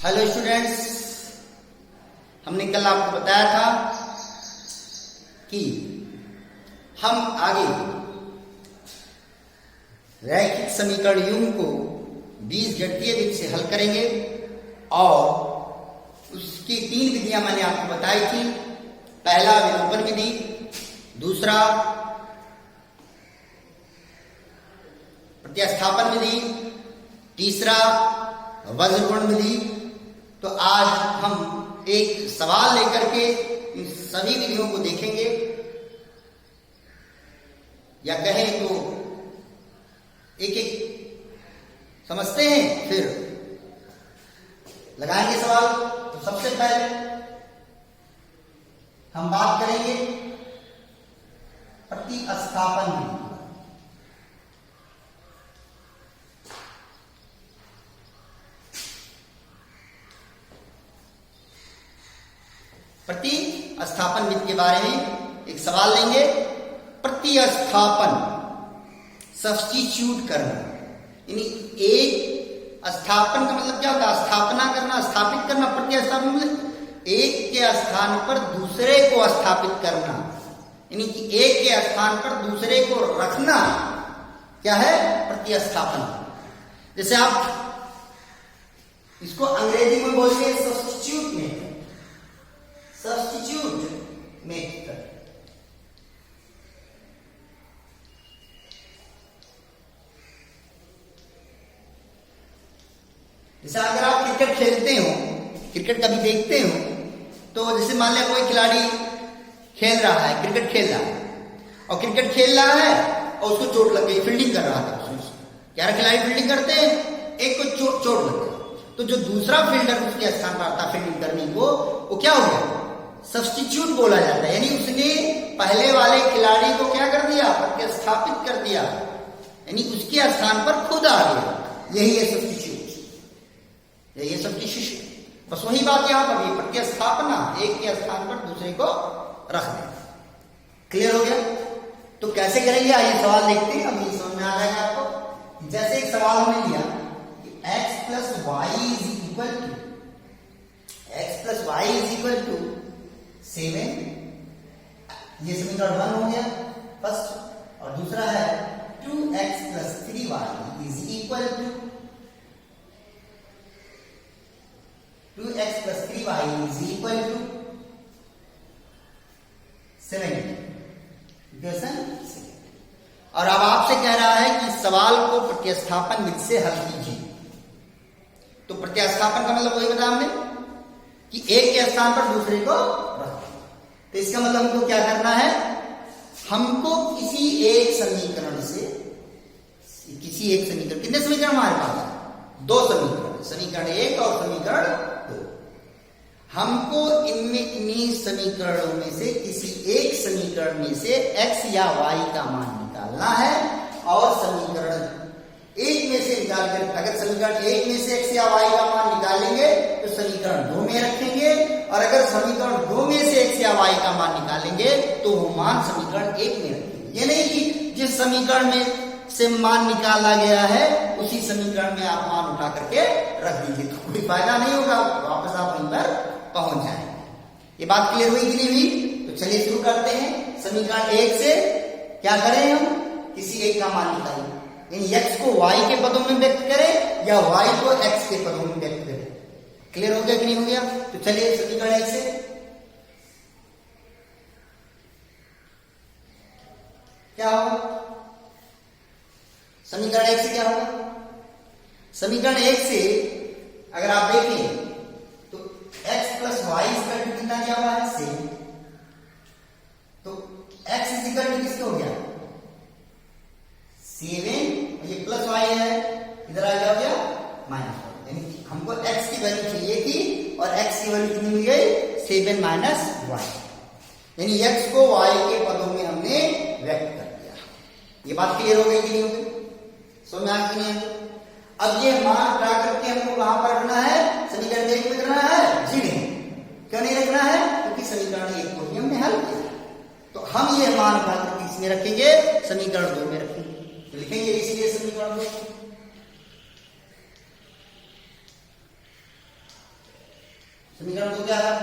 Hello students, हमने कल आपको बताया था कि हम आगे रैखिक समीकरण युग्म को बीजगणितीय विधि से हल करेंगे और उसकी 3 विधियां मैंने आपको बताई थी। पहला विलोपन विधि, दूसरा प्रतिस्थापन विधि, तीसरा वज्रकोण विधि। तो आज हम एक सवाल लेकर के इन सभी विधियों को देखेंगे, या कहें तो एक एक समझते हैं फिर लगाएंगे सवाल। तो सबसे पहले हम बात करेंगे प्रतिस्थापन विधि। प्रतिस्थापन विधि के बारे में एक सवाल लेंगे। प्रतिस्थापन सब्स्टिट्यूट करना, यानी एक स्थापन का मतलब क्या होता है? स्थापना करना, स्थापित करना। प्रतिस्थापन मतलब एक के स्थान पर दूसरे को स्थापित करना, यानी कि एक के स्थान पर दूसरे को रखना क्या है? प्रतिस्थापन। जैसे आप इसको अंग्रेजी में बोलते हैं सब्स्टिट्यूट मेथड। Substitute method. जैसे अगर आप क्रिकेट खेलते हो, क्रिकेट कभी देखते हो, तो जैसे मान लिया कोई खिलाड़ी खेल रहा है, क्रिकेट खेल रहा है, और क्रिकेट खेल रहा है और उसको चोट लग गई, फील्डिंग कर रहा था। 11 खिलाड़ी फील्डिंग करते हैं, एक को चोट लग गई, तो जो दूसरा फील्डर उसके स्थान पर आता फील्डिंग करने को, वो क्या हो गया? सब्स्टिट्यूट बोला जाता है। यानी उसने पहले वाले खिलाड़ी को क्या कर दिया? प्रतिस्थापित कर दिया, यानी उसके स्थान पर खुद आ गया। यही है सब्स्टिट्यूट, यही है सब्स्टिट्यूशन। बस वही बात यहां पर भी, प्रतिस्थापना, एक के स्थान पर दूसरे को रख देना। क्लियर हो गया? तो कैसे करेंगे आइए सवाल देखते हैं, अभी समझ में आ जाएगा आपको। जैसे एक सवाल हमने लिया कि x plus y is equal to 7, ये समीकरण 1 हो गया फर्स्ट, और दूसरा है 2x plus 3y is equal to 2x plus 3y is equal to 7। और अब आपसे कह रहा है कि सवाल को प्रतिस्थापन विधि से हल कीजिए। तो प्रतिस्थापन का मतलब वही बताया हमने कि एक के स्थान पर दूसरे को रख। तो इसका मतलब हमको क्या करना है? हमको किसी एक समीकरण से, कितने समीकरण हमारे पास? 2 समीकरण, समीकरण 1 और समीकरण 2। हमको इनमें इन्हीं समीकरणों में से किसी एक समीकरण में से x या y का मान निकालना है, और समीकरण 1 में से निकालकर, अगर समीकरण 1 में से x या y का मान निकालेंगे तो समीकरण 2 में रखेंगे, और अगर समीकरण 2 में से x या y का मान निकालेंगे तो वो मान समीकरण 1 में रखेंगे। ये नहीं कि जिस समीकरण में से मान निकाला गया है उसी समीकरण में आप मान उठा करके रख दीजिए, तो कोई फायदा नहीं होगा, वापस आप वहीं पर पहुंच जाएंगे। ये बात क्लियर हुई कि नहीं हुई? तो चलिए शुरू करते हैं। समीकरण 1 से क्या करें? हम किसी एक का मान निकालें, यानी x को y के पदों में व्यक्त करें या y को x के पदों में व्यक्त करें। क्लियर हो गया कि नहीं हो गया? तो चलिए समीकरण 1 से क्या होगा? समीकरण 1 से क्या होगा? समीकरण 1 से अगर आप देखें तो x plus y equal to कितना क्या हुआ है? 7। तो x इज इक्वल टू किसको हो गया? 7, ये प्लस वाई है, इधर आ गया हो गया माइनस। यानी हमको x की वैल्यू चाहिए थी और x की वैल्यू कितनी मिल गई? 7 माइनस वाई, यानी x को y के पदों में हमने व्यक्त कर दिया। ये बात क्लियर हो गई कि नहीं हो गई? समझ में आ गई नहीं? अब ये मान उठा करके हमको कहां पर रखना है? समीकरण 1 में रखना है जी नहीं। क्यों नहीं रखना है? क्योंकि समीकरण 1 को ही हमने हल किया। तो हम ये मान उठा करके इसमें रखेंगे, समीकरण 2 में रखेंगे, तो लिखेंगे इसलिए समीकरण 2। समीकरण 2 क्या है?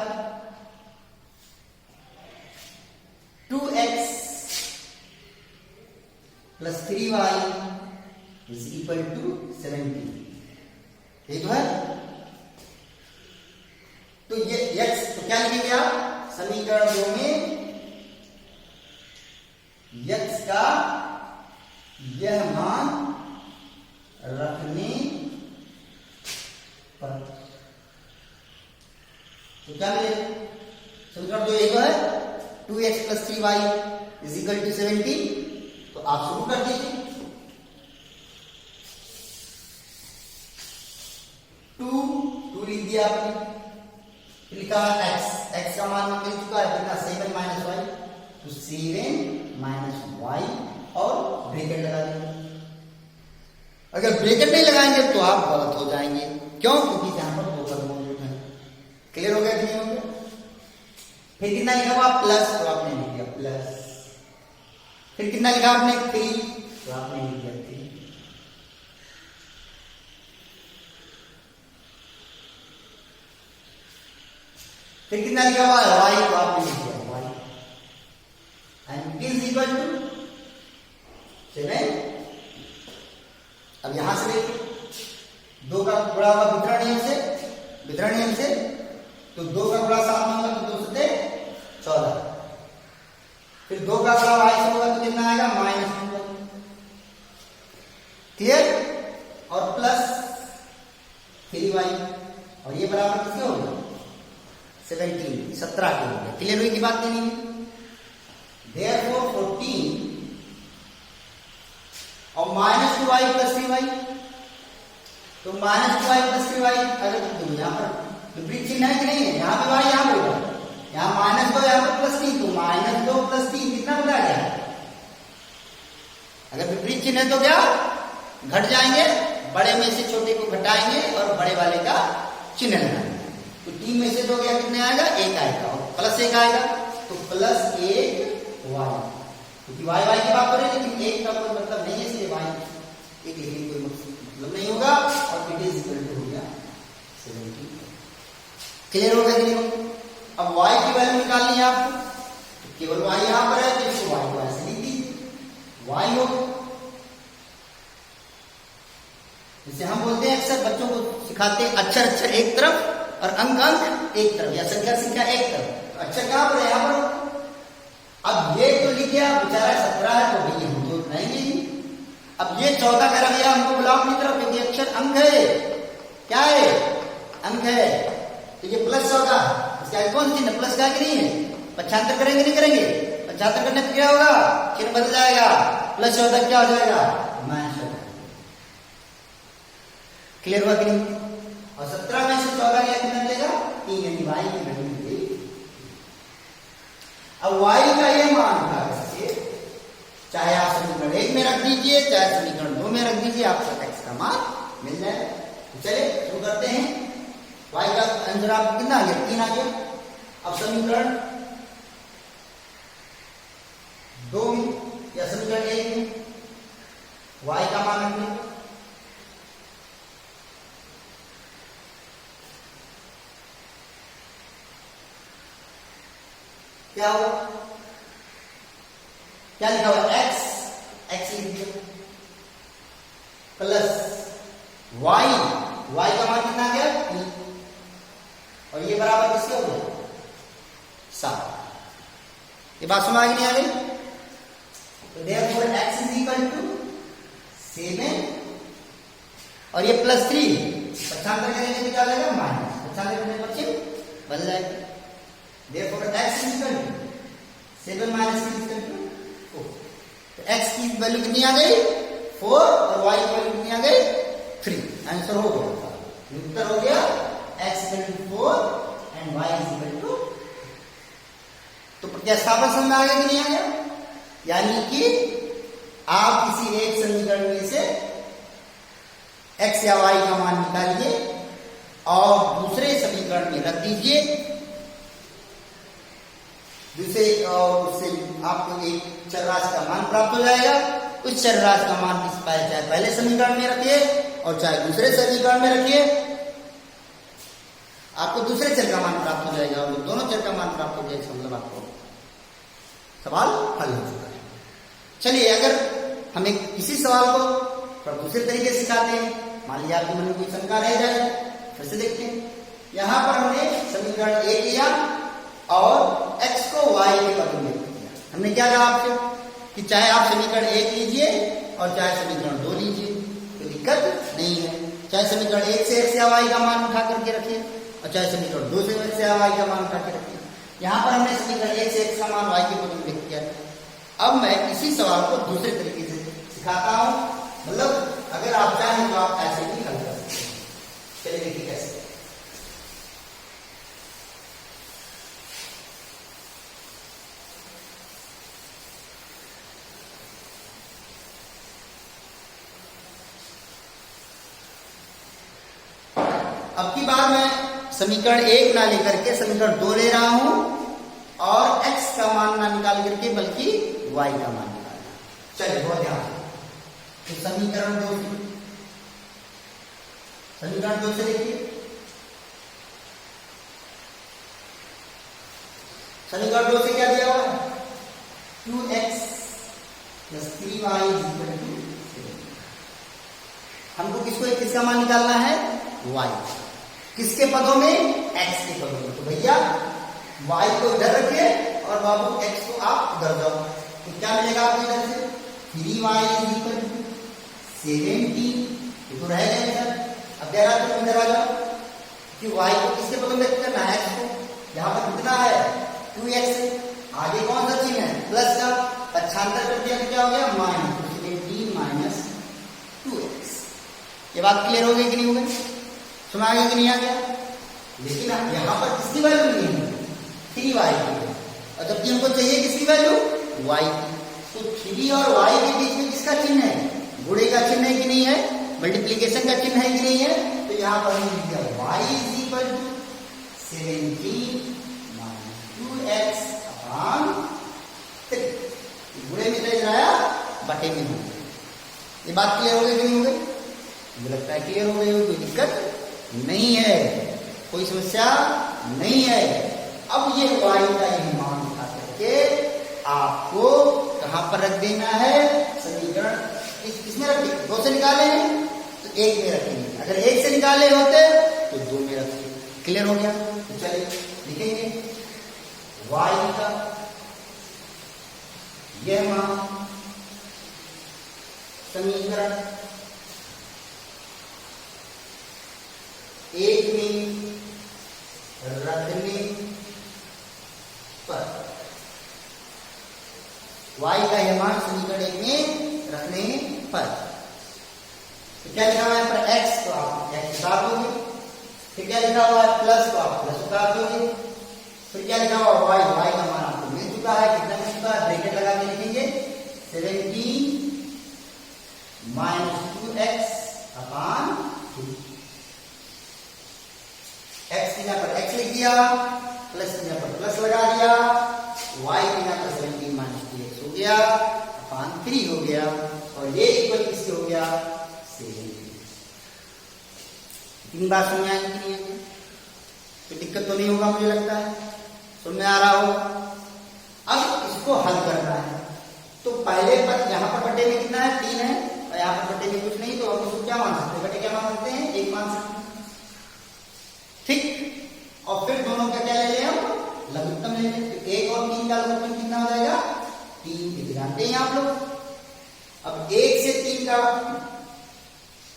2x plus 3y is equal to 17। ये तो है। तो ये x तो क्या लिखेंगे आप समीकरण 2 में? x का यह मान रखने पर तो क्या मिले? समीकरण 2 एक है 2x plus 3y is equal to 17। तो आप शुरू कर दीजिए। 2 लिख दिया आपने, लिखा x का मान मिल चुका है, लिखा 7 माइनस y, तो 7 माइनस y और ब्रैकेट लगा देंगे। अगर ब्रैकेट नहीं लगाएंगे तो आप गलत हो जाएंगे। क्यों? क्योंकि यहां पर दो पद मौजूद है। क्लियर हो गया कि नहीं हो गया? फिर कितना लिखा हुआ प्लस, तो आपने लिख दिया प्लस। फिर कितना लिखा आपने 3, तो आपने लिख दिया 3। फिर कितना लिखा हुआ है y, तो आपने लिख दिया y and it is equal to 7। अब यहां से देखिए 2 का गुणा होगा वितरण नियम से, तो 2 का गुणा 7 होगा तो 2 से 14। फिर 2 का गुणा y से होगा तो कितना आएगा -2। क्लियर? और प्लस 3y और ये बराबर किसके हो गया 17 के हो गया। क्लियर हुई की बात नहीं? Therefore 14 और -2y प्लस 3y, तो -2y प्लस 3y अगर यहाँ पर विपरीत चिन्ह है कि नहीं है? यहाँ पे y यहाँ पे होगा, यहाँ -2 यहाँ पर +3, तो -2 + 3 कितना बता गया? अगर विपरीत चिन्ह है तो क्या घट जाएंगे, बड़े में से छोटे को घटाएंगे और बड़े वाले का चिन्ह लगाएंगे। तो 3 में से 2 गया कितने आएगा? 1 आएगा और +1 आएगा, तो +1y, क्योंकि y की बात करें लेकिन 1 का कोई मतलब नहीं है, इसलिए y एक लिखने कोई मतलब नहीं होगा और इट इज इक्वल टू हो गया 17। क्लियर हो गया कि नहीं? अब y की वैल्यू निकालनी है आपको, तो केवल y यहां पर है तो इसको y को ऐसे लिख दीजिए, y हो। जिसे हम बोलते हैं अक्सर बच्चों को सिखाते हैं अक्षर एक तरफ और अंक एक तरफ या संख्या एक तरफ। तो अक्षर कहां पर है? यहां पर। अब ये तो लिख गया बेचारा 17 है तो भैया हम तो रहेंगे ही। अब ये 14 कर दिया हमको बुलाओ अपनी तरफ, क्योंकि अक्षर अंक है। क्या है? अंक है। तो ये +14 इसका कौन चिन्ह प्लस का कि नहीं है? पक्षांतर करेंगे नहीं करेंगे? पक्षांतर करने पर क्या होगा? चिन्ह बदल जाएगा, +14 क्या हो जाएगा? -14। क्लियर हुआ कि नहीं? और 17 में से 14 गया कितना मिलेगा? 3, यानी y की वैल्यू मिलेगी। अब y का ये मान था इससे, चाहे आप समीकरण 1 में रख दीजिए चाहे समीकरण 2 में रख दीजिए, आपको x का मान मिल जाए। तो चलिए शुरू करते हैं। y का आंसर आपको कितना आ गया? 3 आ गया। अब समीकरण 2 में या समीकरण 1 में y का मान रखने क्या होगा? क्या लिखा हुआ? x लिख दिया प्लस y का मान कितना आ गया? 3 और ये बराबर किसके हो गया? 7। ये बात समझ आ गई नहीं आ गई? तो therefore x is equal to 7 और ये +3 पक्षांतर करेंगे तो क्या लगेगा? माइनस, पक्षांतर करने पर चिन्ह बदल जाएगा। Therefore x is equal to 7 minus 3 is equal to 4। तो x की वैल्यू कितनी आ गई? 4 और y की वैल्यू कितनी आ गई? 3। आंसर हो गया, उत्तर हो गया x is equal to 4 and y is equal to। तो प्रत्यास्थापन समझ में आ गया कि नहीं आ गया? यानी कि आप किसी एक समीकरण में से x या y का मान निकालिए और दूसरे समीकरण में रख दीजिए, जिससे उससे आपको एक चर राशि का मान प्राप्त हो जाएगा। उस चर राशि का मान चाहे पहले समीकरण में रखिए और चाहे दूसरे समीकरण में रखिए। आपको दूसरे चर का मान प्राप्त हो जाएगा, और जब दोनों चर का मान प्राप्त हो जाएगा मतलब आपको सवाल हल हो चुका है। चलिए अगर हम इसी सवाल को थोड़ा दूसरे तरीके से सिखाते हैं, मान लीजिए आपके मन में कोई शंका रह जाए, फिर से देखते हैं। यहां पर हमने समीकरण 1 लिया और x को y के पद में व्यक्त किया। हमने क्या कहा आपसे कि चाहे आप समीकरण 1 लीजिए और चाहे समीकरण 2 लीजिए, कोई दिक्कत नहीं है। चाहे समीकरण 1 से x या y का मान उठा करके रखिए और चाहे समीकरण 2 से x या y का मान उठा के रखिए। यहां पर हमने समीकरण 1 से x का मान y के पद में व्यक्त किया। अब मैं इसी सवाल को दूसरे तरीके से सिखाता हूं, मतलब अगर आप चाहें तो आप ऐसे भी हल कर सकते हैं। चलिए देखिए कैसे। अब की बार मैं समीकरण 1 ना लेकर के समीकरण 2 ले रहा हूं और x का मान ना निकाल करके बल्कि y का मान निकालना। चलिए बहुत ध्यान तो समीकरण 2 से देखिए। समीकरण 2 से क्या दिया हुआ है? 2x + 3y = 7। हमको किसका मान निकालना है? y। किसके पदों में? x के पदों में। तो भैया y को इधर रखिए और बाबू x को आप उधर जाओ, तो क्या मिलेगा आपको इधर से? 3y = 17। ये तो रह गया इधर। अब कह रहा तो इधर आ जाओ कि y को किसके पदों में व्यक्त करना है? x को। यहाँ पर कितना है? 2x। आगे कौन सा चिन्ह है? प्लस का। पक्षांतर कर दिया तो क्या हो गया? -17 - 2x। ये बात क्लियर हो गई कि नहीं हो गई? सुना आ गया कि नहीं आ गया? लेकिन यहां पर किसकी वैल्यू नहीं है? 3y की। और जबकि हमको चाहिए किसकी वैल्यू? y की। तो 3 और y के बीच में किसका चिन्ह है? गुणे का चिन्ह है कि नहीं है? मल्टीप्लीकेशन का चिन्ह है कि नहीं है? तो यहां पर हमने लिखा y = 17 - 2x / 3। गुणे में चले जाया, बटे में हो। ये बात क्लियर हो गई कि नहीं हो गई? मुझे लगता है क्लियर हो गई हो, कोई दिक्कत नहीं है, कोई समस्या नहीं है। अब ये y का ये मान उठा करके आपको कहां पर रख देना है? समीकरण किसमें रखेंगे? 2 से निकाले हैं तो 1 में रखेंगे, अगर 1 से निकाले होते तो 2 में रखेंगे। क्लियर हो गया? तो चलिए लिखेंगे y का यह मान समीकरण 1 में रखने पर, y का यह मान समीकरण 1 में रखने पर, तो क्या लिखा हुआ है? पर x तो आप x उतार दोगे, फिर क्या लिखा हुआ है? प्लस तो आप प्लस उतार दोगे, फिर क्या लिखा हुआ? y का मान आपको मिल चुका है। कितना मिल चुका है? ब्रैकेट लगा के लिखेंगे 17 - 2x / 2। x की जगह पर x लिख दिया, प्लस की जगह पर प्लस लगा दिया, y की जगह पर 17 - 2x हो गया, / 3 हो गया, और ये इक्वल किससे हो गया? 7। इतनी बात समझ आएगी कि नहीं आएगी? कोई दिक्कत तो नहीं होगा मुझे लगता है, समझ में आ रहा हो। अब इसको हल करना है, तो पहले पर यहां पर बटे में कितना है? 3 है, और यहां पर बटे में कुछ नहीं, तो हम उसको क्या मान सकते हैं? बटे क्या मान सकते हैं? 1 मान सकते हैं। ठीक। और फिर दोनों का क्या ले लें? हम लघुत्तम ले लें। तो 1 और 3 का लघुत्तम कितना हो जाएगा? 3। जानते हैं आप लोग। अब 1 से 3 का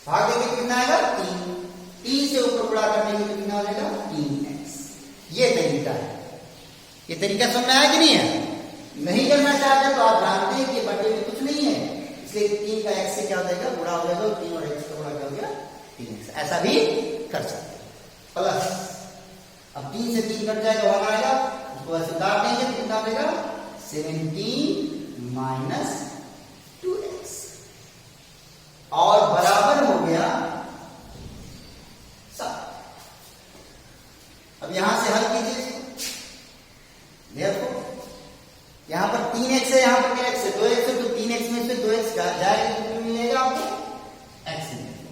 भाग देंगे कितना आएगा? 3। 3 से ऊपर गुणा करने के कितना हो जाएगा? 3x। ये तरीका है। ये तरीका समझ में आया कि नहीं है? नहीं करना चाहते तो आप जानते हैं कि बटे में कुछ नहीं है, इसलिए 3 का x से क्या हो जाएगा? गुणा हो जाएगा। 3 और x का गुणा क्या हो गया? 3x। ऐसा भी कर सकते हैं। प्लस अब 3 से 3 कट जाएगा, 1 आएगा, उसको ऐसे उतार देंगे तो कितना आएगा? 17 - 2x, और बराबर हो गया 7। अब यहां से हल कीजिए। देखो यहां पर 3x है, यहां पर क्या x है? 2x है, तो 3x में से 2x जाएगा तो कितना मिलेगा आपको? x मिलेगा।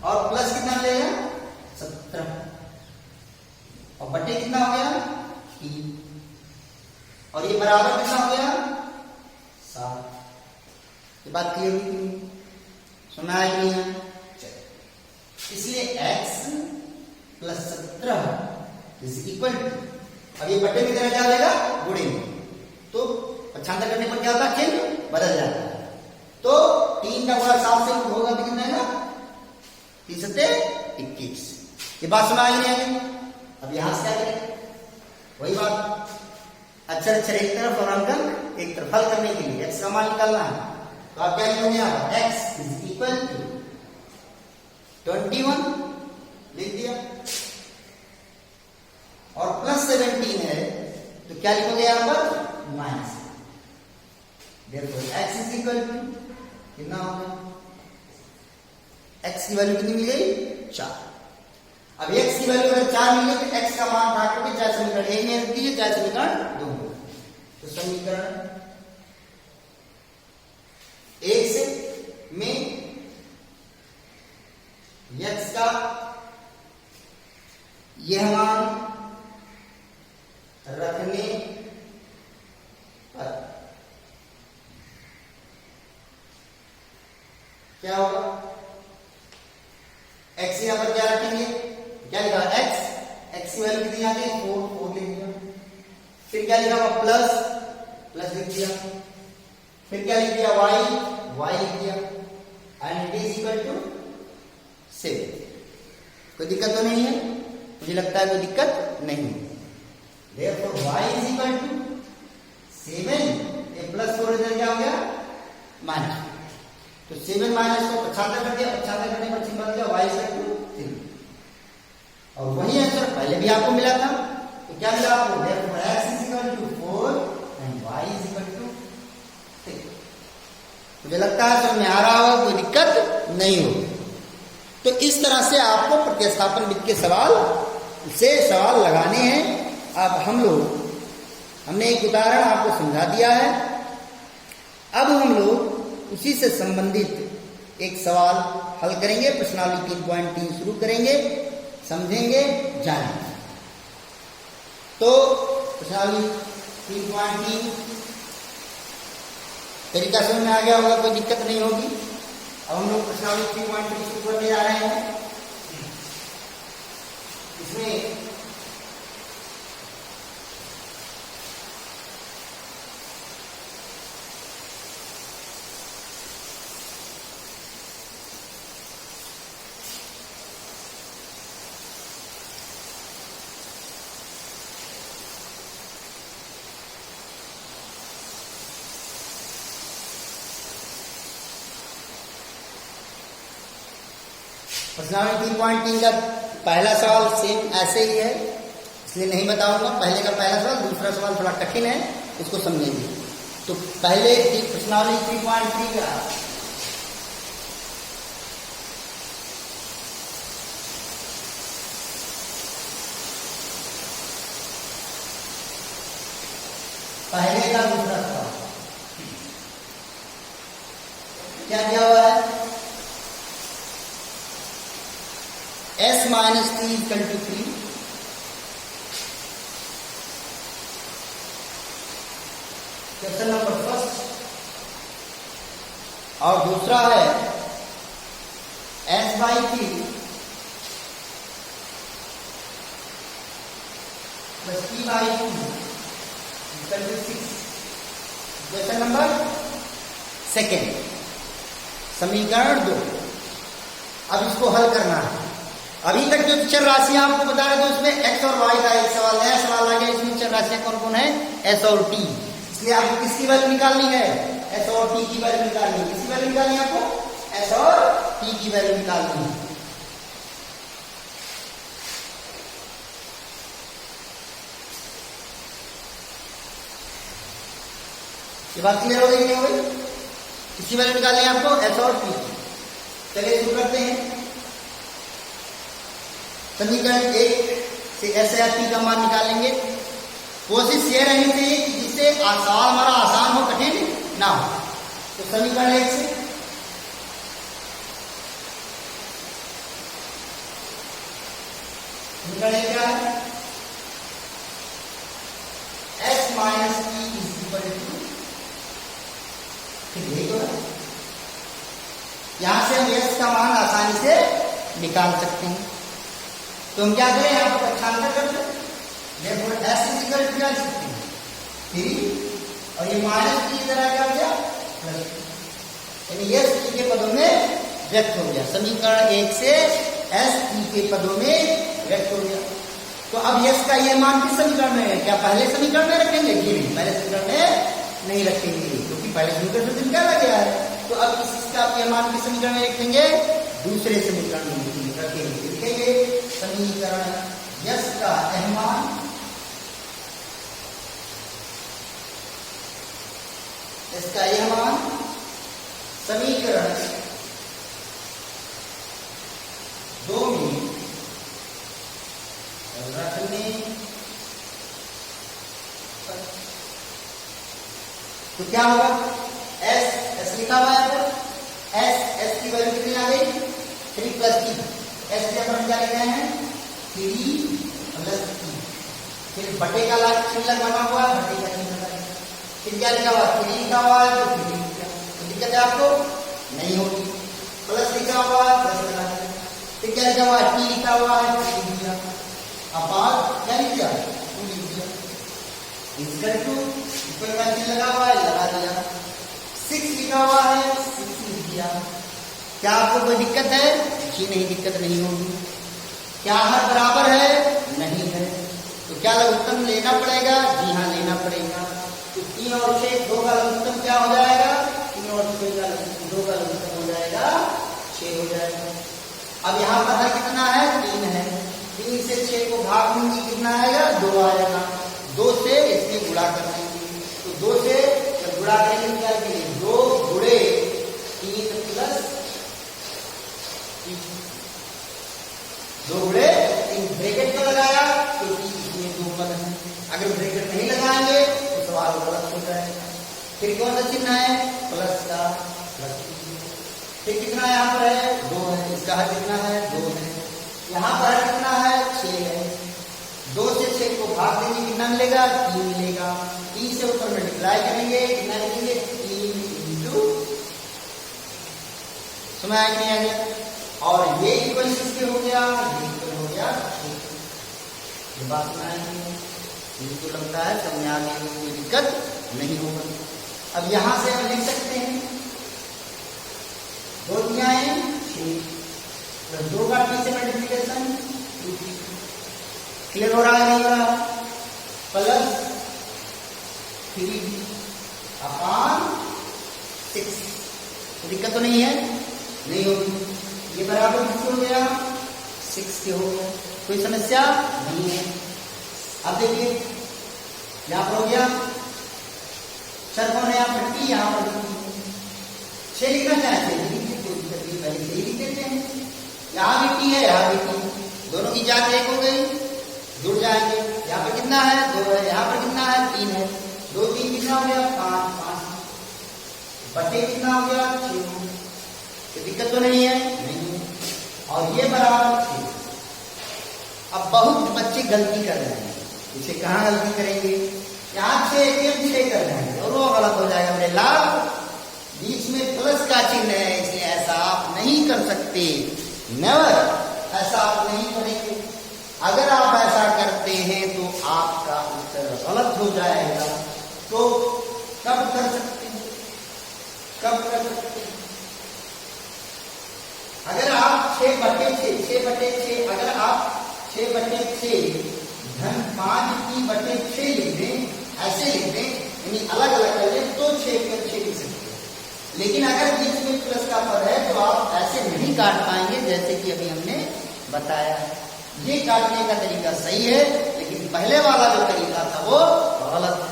और प्लस कितना मिलेगा? 7। 17 और बटे कितना हो गया 3 और ये बराबर कितना हो गया 7। ये बात क्लियर हुई कि नहीं? सुना है कि नहीं है? इसलिए x plus 17 is equal to, अब ये बटे की तरह क्या हो जाएगा गुणे में, तो पक्षांतर करने पर क्या होता है चिन्ह बदल जाता है। तो 3 का गुणा 7 से होगा तो कितना आएगा 3 सत्ते 21। ये बात सुना ही नहीं आएगी। अब यहां से क्या करें वही बात, अक्षर अक्षर एक तरफ और अंक एक तरफ, हल करने के लिए x का मान निकालना है। तो आप क्या लिखोगे x इज इक्वल टू 21 लिख दिया और प्लस 17 है तो क्या लिखोगे यहां पर minus. x is equal to कितना होगा, x की वैल्यू कितनी मिल गई 4। अब x की वैल्यू अगर 4 मिले तो x का मान रख करके चाहे समीकरण 1 में रख दीजिए चाहे समीकरण 2 में। तो समीकरण 1 से में x का यह मान रखने पर क्या होगा, x यहां पर क्या रखेंगे, क्या लिखा x की वैल्यू कितनी आ गई 4 लिख दिया, फिर क्या लिखा हुआ प्लस लिख दिया, फिर क्या लिख दिया y लिख दिया and it is equal to 7। कोई दिक्कत तो नहीं है? मुझे लगता है कोई दिक्कत नहीं है। Therefore y is equal to 7 ये प्लस 4 इधर क्या हो गया माइनस, तो 7 माइनस को पक्षांतर कर दिया, पक्षांतर करने पर चिन्ह बदल गया y is equal to 3 और वही आंसर पहले भी आपको मिला था। तो क्या मिला आपको, Therefore x is equal to 4 and y is equal to 3। मुझे लगता है समझ में आ रहा होगा, कोई दिक्कत नहीं होगी। तो इस तरह से आपको प्रतिस्थापन विधि के सवाल लगाने हैं। अब हमने एक उदाहरण आपको समझा दिया है, अब हम लोग उसी से संबंधित एक सवाल हल करेंगे। प्रश्नावली 3.3 शुरू करेंगे, समझेंगे, जानेंगे। तो प्रश्नावली 3.3 तरीका समझ में आ गया होगा, कोई दिक्कत नहीं होगी। अब हम लोग प्रश्नावली 3.3 शुरू करने जा रहे हैं। इसमें प्रश्नावली 3.3 का पहला सवाल सेम ऐसे ही है, इसलिए नहीं बताऊंगा। पहले का पहला सवाल, दूसरा सवाल थोड़ा कठिन है, इसको समझेंगे। तो पहले प्रश्नावली 3.3 का पहले का दूसरा सवाल क्या दिया हुआ है, s minus t equal to 3, question number first. और दूसरा है s by 3 plus t by 2 equal to 6। Question number second, समीकरण 2। अब इसको हल करना है। अभी तक जो चर राशियां आपको बता रहे थे उसमें x और y का एक सवाल, नया सवाल आ गया। इसमें चर राशियां कौन कौन है, s और t। इसलिए आपको किसकी वैल्यू निकालनी है, s और t की वैल्यू निकालनी है। किसकी वैल्यू निकालनी है आपको, s और t की वैल्यू निकालनी है। ये बात क्लियर हो गई नहीं हो गई? किसकी वैल्यू निकालनी है आपको, s और t। चलिए शुरू करते हैं। समीकरण 1 से s या t का मान निकालेंगे। कोशिश ये रहनी चाहिए कि जिससे सवाल हमारा आसान हो, कठिन ना हो। तो समीकरण 1 से समीकरण क्या है? s minus t is equal to, यही तो है। यहां से हम s का मान आसानी से निकाल सकते हैं। तो हम क्या करें, यहां पर पक्षांतर करते हैं, देखो s इज इक्वल टू क्या लिख सकते हैं 3, और ये माइनस टी इधर आ गया प्लस, यानी s t के पदों में व्यक्त हो गया। समीकरण 1 से s t के पदों में व्यक्त हो गया। तो अब s का ये मान किस समीकरण में है? क्या पहले समीकरण में रखेंगे? जी नहीं, पहले समीकरण में नहीं रखेंगे, क्योंकि पहले समीकरण से निकाला गया है। तो अब इसका ये मान किस समीकरण में रखेंगे? दूसरे समीकरण में रखेंगे। लिखेंगे समीकरण s का यह मान इसका यह मान समीकरण 2 में रखने, तो क्या होगा? s लिखा हुआ है, s की वैल्यू कितनी आ गई? 3 प्लस टी। s की अपन क्या लिख रहे हैं? 3 प्लस टी। फिर बटे का चिन्ह बना हुआ है, बटे का चिन्ह लगा, फिर क्या लिखा हुआ? 3 लिखा हुआ है, तो 3 लिखा, तो दिक्कत है आपको नहीं होगी। प्लस लिखा हुआ है, प्लस लगा, फिर क्या लिखा हुआ है? टी लिखा हुआ है, तो लिख दिया। अपार क्या लिख दिया? 2 लिख दिया। इक्वल टू, इक्वल का चिन्ह लगा हुआ है, लगा दिया। 6 लिखा हुआ है, 6 लिख दिया। क्या आपको कोई दिक्कत है? जी नहीं, दिक्कत नहीं होगी। क्या हर बराबर है? नहीं है। तो क्या लघुत्तम लेना पड़ेगा? जी हाँ, लेना पड़ेगा। तो 3 और 6, 2 का लघुत्तम क्या हो जाएगा? 3 और 6 का 2 का लघुत्तम हो जाएगा 6 हो जाएगा। अब यहाँ पर कितना है? 3 है। 3 से 6 को भाग देंगे, कितना आएगा? 2 आएगा। 2 से इसमें गुणा कर देंगे, तो 2 से जब गुणा करेंगे क्या करेंगे? 2 गुणे 3 प्लस 2 गुणे 3, ब्रैकेट में लगाया क्योंकि इसमें 2 पद है। अगर ब्रैकेट नहीं लगाएंगे तो सवाल गलत हो जाएगा। फिर कौन सा चिन्ह है? प्लस का, प्लस। फिर कितना यहाँ पर है? 2 है। इसका हर कितना है? 2 है। यहाँ पर कितना है? 6 है। 2 से 6 को भाग देंगे, कितना मिलेगा? 3 मिलेगा। 3 से ऊपर मल्टीप्लाई करेंगे, कितना लिखेंगे? 3 इंटू, समझ आया कि नहीं आ गया? और ये इक्वल किसके हो गया? ये इक्वल हो गया 6। ये बात समझ आएगी? मुझको लगता है समझ आ गई, कोई दिक्कत नहीं होगा। अब यहां से हम लिख सकते हैं 2 दिया है 6, तो 2 का टी से मल्टीप्लिकेशन 2t। क्लियर हो रहा है? नहीं हो रहा? प्लस 3 अपान 6, दिक्कत तो नहीं है? नहीं होगी। ये बराबर किसके हो गया? 6 के हो गया। कोई समस्या नहीं है। अब देखिए यहां पर हो गया, चर कौन है? यहाँ पर टी, यहाँ पर 6 लिखना चाहते हैं, कोई दिक्कत नहीं, पहले से ही लिख देते हैं। यहाँ भी टी है, यहाँ भी टी, दोनों की जात एक हो गई, जुड़ जाएंगे। यहाँ पर कितना है? 2 है। यहाँ पर कितना है? 3 है। 2 3 कितना हो गया? 5 5 बटे कितना हो गया? 6। तो दिक्कत तो नहीं है? नहीं है। और ये बराबर 6। अब बहुत बच्चे गलती कर रहे हैं, इसे कहाँ गलती करेंगे? यहाँ 6 कर रहे हैं, दोनों गलत हो जाएगा मेरे लाल। बीच में प्लस का चिन्ह है, इसलिए ऐसा आप नहीं कर सकते। नेवर, ऐसा आप नहीं करेंगे। अगर आप ऐसा करते हैं तो आपका उत्तर गलत हो जाएगा। तो कब कर सकते हैं? कब कर सकते हैं? अगर आप 6/6 अगर आप 6/6 धन 5t/6 लिख दें, ऐसे लिख दें, यानी अलग अलग कर लें, तो 6/6 लिख सकते हैं। लेकिन अगर बीच में प्लस का पद है तो आप ऐसे नहीं काट पाएंगे जैसे कि अभी हमने बताया। ये काटने का तरीका सही है, लेकिन पहले वाला जो तरीका था वो गलत है।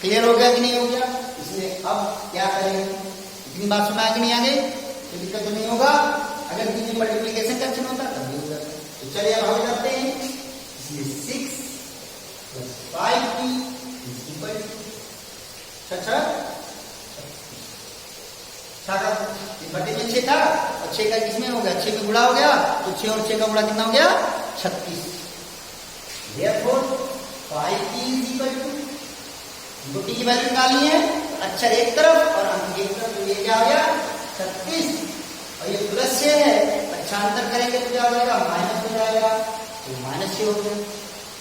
क्लियर हो गया कि नहीं हो गया? इसलिए अब क्या करेंगे? इतनी बात सुना कि नहीं आ गई? तो दिक्कत तो नहीं होगा। अगर बीच में मल्टीप्लिकेशन का चिन्ह होता तब भी हो जाता। तो चलिए अब हम करते हैं। इसलिए 6 + 5t बटे में 6 था और 6 का किसमें हो गया? 6 में गुणा हो गया, तो 6 और 6 का गुणा कितना हो गया? 36। 5t इज इक्वल टू, हमको t की वैल्यू निकालनी है, अक्षर एक तरफ और अंक एक तरफ, तो ये क्या हो गया 36, और ये प्लस 6 है, पक्षांतर करेंगे तो क्या हो जाएगा माइनस हो जाएगा, तो माइनस 6 हो गया,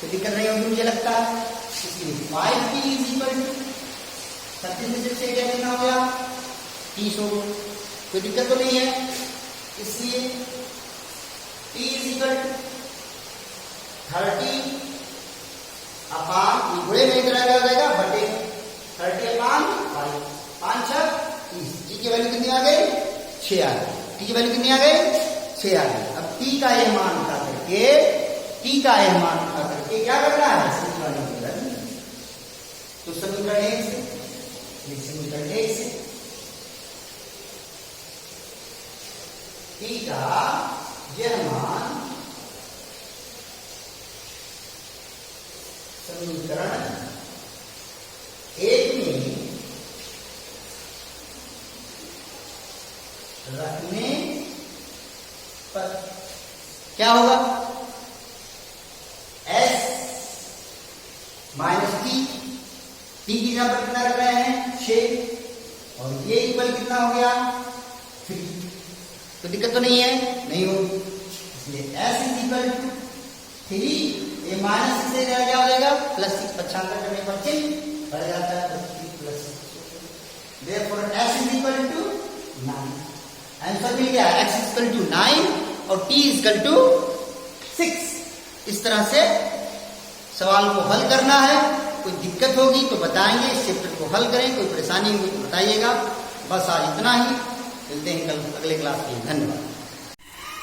तो दिक्कत नहीं होगी मुझे लगता है। इसलिए 5t इज इक्वल टू 36 में से 6 क्या कितना हो गया 30 हो गया, कोई दिक्कत तो नहीं है। इसलिए t इज इक्वल टू 30 अपान, गुणे में इधर आ जाएगा बटे 30 अपान 5, 5 6 30, t की वैल्यू कितनी आ गई 6 आ गई, t की वैल्यू कितनी आ गई 6 आ गई। अब t का यह मान उठा करके, t का यह मान उठा करके क्या करना है समीकरण में बदलना, तो समीकरण 1 से, समीकरण 1 से t का यह मान समीकरण 1 में रखने पर क्या होगा, s माइनस टी, टी की जगह पर कितना रख रहे हैं 6, और ये इक्वल कितना हो गया 3, तो दिक्कत तो नहीं है, नहीं होगी। इसलिए s इज इक्वल टू 3, ये माइनस से क्या हो जाएगा प्लस 6, पक्षांतर करने पर चिन्ह बढ़ जाता है, plus 6, therefore s is equal to 9, answer मिल गया x इज इक्वल टू 9 और t इज इक्वल टू 6। इस तरह से सवाल को हल करना है, कोई दिक्कत होगी तो बताएंगे, इस चैप्टर को हल करें, कोई परेशानी होगी तो बताइएगा। बस आज इतना ही, मिलते हैं कल अगले क्लास के लिए, धन्यवाद।